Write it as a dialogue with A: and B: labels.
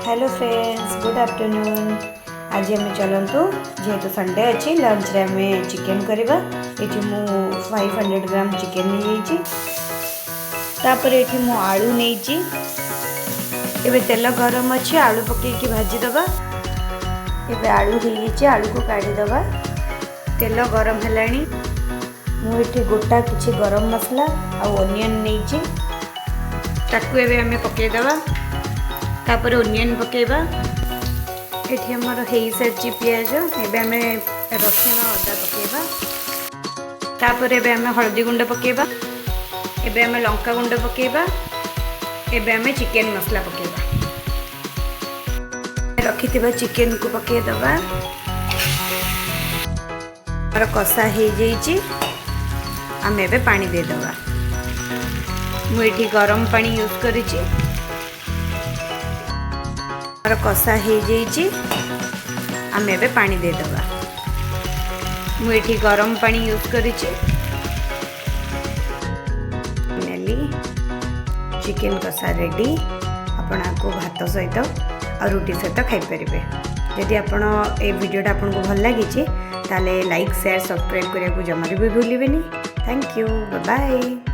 A: Hello friends, good afternoon. आज आम चलतु जेहेतु संडे अच्छी लंच रे आम चिकेन करवा। ये मु 500 ग्राम चिकेन नहीं तापर ये मु आलू नहीं। एबे तेल गरम अच्छी आलू पकईकी भाजीदबा। एबे आलू हो आलू को काढ़ीदबा। तेल गरम है मुझे गोटा किसी गरम मसला आ ओनियन नहीं ताकू एबे आम पकईदबा। तापर ओनियन पकेबा। एठी हमर हेई सारी पियाज एबे आम रसुण अदा पकेबा। तापर एबे आम हल्दी गुंड पकेबा। एबे आम लंका गुंड पकेबा। एबे आम चिकेन मसला पकेबा। रखिथिबा चिकेन को पकेदबा। और कषा हो जाइए आम एबे पानी देदबा। मुझे गरम पानी यूज करिछि। और कषा हो जाइए आम एबे पानी देदबा। मुझे गरम पानी यूज करिछि। Chicken kosha ready. आपण आपको भात सहित और रुटी सहित खाईपर। जदि आपण ए वीडियोटा आपन को भल लगी ताले लाइक शेयर सब्सक्राइब करने को जमा भी भूलिए। Thank you, bye bye.